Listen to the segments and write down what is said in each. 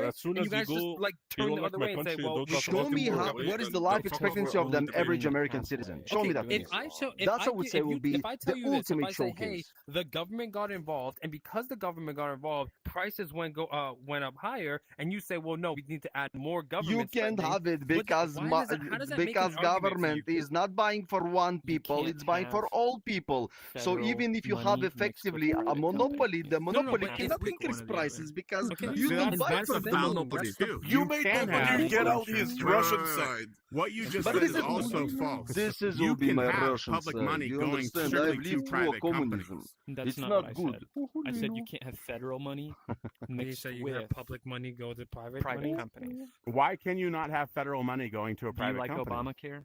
But way, as soon and as you guys just go, like you turn don't the like other my way and say, country, well, don't we talk should Show about do me the more war how, away, what is then the don't life talk about expectancy what of we them want to average be. American citizen. Show me that, If please. I show, That's, I would say, if will be I tell the you this, if ultimate I say, hey, showcase. the government got involved, and because the government got involved, prices went up higher, and you say, well, no, we need to add more You government can't spending. have it What? because Why does it? How does that make an because argument for government you? is not buying for one You people, can't it's buying for have all people. So federal even if you have money mixed with effectively a private monopoly, the no, monopoly but cannot it's- increase prices because Okay, you See, don't that's- buy that's from the them. thing. monopoly That's the- too. You made can that have clear. Get out inflation. his Russian side. What you just But said this is is also false. This is You will be can my have Russian public side. money You going understand? strictly I've to lived through a private communism. companies. That's It's not not what I good. said. I said you can't have federal money You mixed say you with have public money go to private private money. companies. Why can you not have federal money going to a Do you private like company? Obamacare?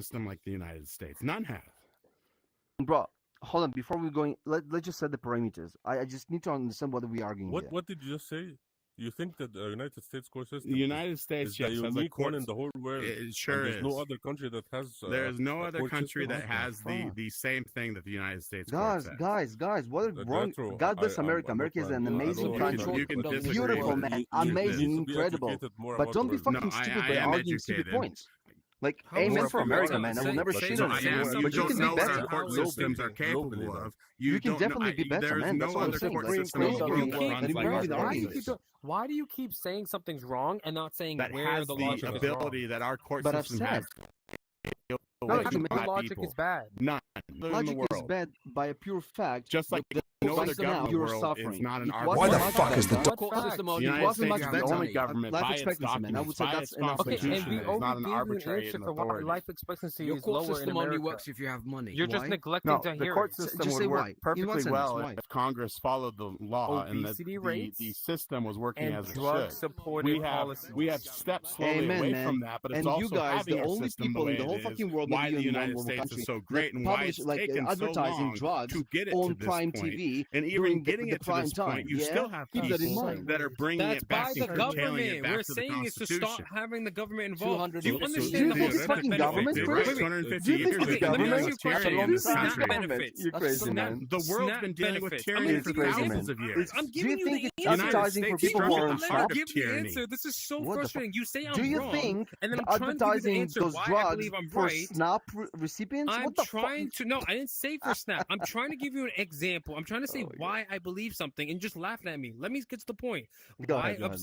system like the United States. None have. Bro, hold on. Before we going, let's just set the parameters. I just need to understand what we're arguing here. What did you just say? You think that the United States court system The United States, is the yes, has a unique court. one in the whole world? It sure and there's is. no other country that has. There's no a other court country system? that What the has fuck? the same thing that the United States court Guys, what a wrong. Jethro, God bless America. look, America is man, an I don't amazing know. country. You can disagree Beautiful, with it. man. You Amazing, need to be incredible. educated more But about don't the be world. fucking No, stupid I by am arguing stupid educated. points. Like, How amen is for it America, wrong? man. I Say- will never say shit that on I it. saying am. something You But you don't can know be what better. our court Globally. systems are capable Globally, of. You can don't know- definitely be better, There is man. That's no what I'm other saying. court Like, system in the you world can't- that you runs can't- like you our can't court argue Why system. do you keep saying something's wrong and not saying That where has the the logic is wrong? ability that our court But I've system said has. No, Like, your my logic is bad. None in the logic is world. bad by a pure fact. Just like that no other right now government you're world suffering. is not an It arbitrary. wasn't Why the much fuck is the better. What court fact? system The only United wasn't States much is the better. only government Life by its expectancy, man. I would documents, say by that's its enough. Okay, constitution, and we is already not an gave you an arbitrary answer and for why authority. life expectancy Your is court lower in system only America. works if you have money. You're just Why? neglecting No, to the hear court it. system Just would say work why. In what perfectly sentence? well Why? if Congress followed the law and that Obesity the rates system was working and as it should. drug-supported policies. We have stepped slowly Amen, away man. from that, but it's And also you guys, having the our only system people the in way the whole it is, fucking world, why maybe the in one United world States country, is so that great and why publish it's like taken so advertising long drugs to get it on to this Prime point. TV And even during getting the it to prime this time. point, you Yeah? still have Keep that in people mind. that are bringing That's it back by and the curtailing government. it back We're to the saying is to stop Constitution. having the government involved. 200 Do you Do you understand think the whole it's SNAP fucking benefit? government, Wait, Chris? 250 Do you think years it's of Okay, let me government? ask you a question. tyranny in this SNAP country. benefits. You're crazy, SNAP man. The world's SNAP been dealing with benefits. tyranny I'm for giving you the thousands answer. of years. I'm Do giving you you think the it's answer. advertising for people who are on Let me SNAP? give the answer. This is so What the frustrating. You say I'm Do you wrong, think and then the I'm trying to give you the advertising answer those why I drugs believe I'm for right. SNAP recipients? I'm What the fuck? trying to no, I didn't say for SNAP. I'm trying to give you an example. I'm trying to say Oh my why I believe something, and just laughing at me. Let me get to the point. Go Why ahead.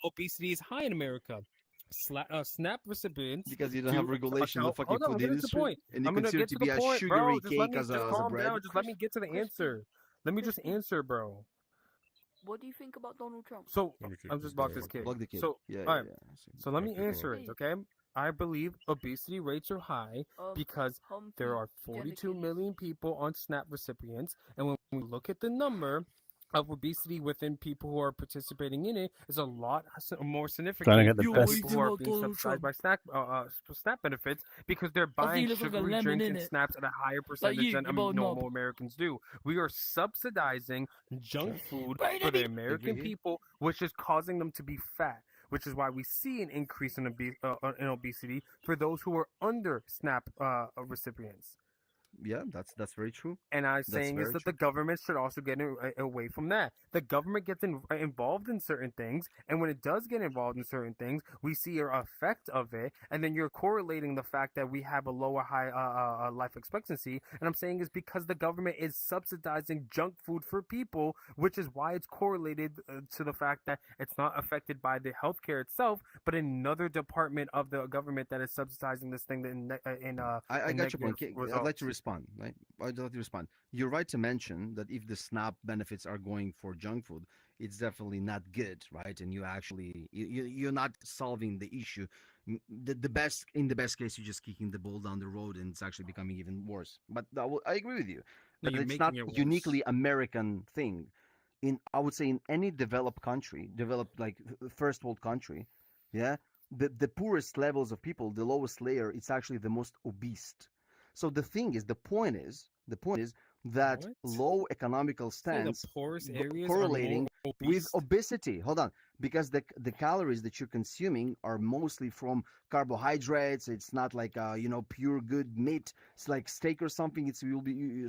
obesity is high in America? SNAP recipients Because you don't do have regulation of the fucking hold on, I'm food gonna get to the industry, point. and you I'm gonna consider get it to to be the a point, sugary bro. Just let cake me as just a calm bread. down. Just let me get to the answer. Let me just answer, bro. What do you think about Donald Trump? So Let me kick I'm this just block guy this out. kid. Block the kid. So Yeah, alright. yeah. So let me Okay, go answer it, okay? I believe obesity rates are high because there are 42 million people on SNAP recipients, and when we look at the number of obesity within people who are participating in it, is a lot more significant Trying to get the than best- people who are being subsidized by SNAP benefits because they're buying you look like a sugary lemon, drinks and innit? snaps at a higher percentage you, than you both normal know. Americans do. We are subsidizing junk food Right, for the Eddie? American Agree. people, which is causing them to be fat. Which is why we see an increase in obesity for those who are under SNAP recipients. Yeah, that's very true. And I'm That's saying is very that true. the government should also get away from that. The government gets involved in certain things, and when it does get involved in certain things, we see an effect of it, and then you're correlating the fact that we have a lower high life expectancy, and I'm saying is because the government is subsidizing junk food for people, which is why it's correlated to the fact that it's not affected by the healthcare itself, but another department of the government that is subsidizing this thing I got your point. negative I'd like results. to respond. Right? I'd like to respond. You're right to mention that if the SNAP benefits are going for junk food, it's definitely not good, right? And you're not solving the issue. The best case, you're just kicking the ball down the road, and it's actually becoming even worse. But I agree with you. No, But you're it's not making it worse. uniquely American thing. I would say in any developed country, developed like first world country, yeah, the poorest levels of people, the lowest layer, it's actually the most obese. So the point is that What? low economical Say stance the poorest go- areas correlating are more with obese. obesity. Hold on, because the calories that you're consuming are mostly from carbohydrates. It's not like pure good meat. It's like steak or something. It will be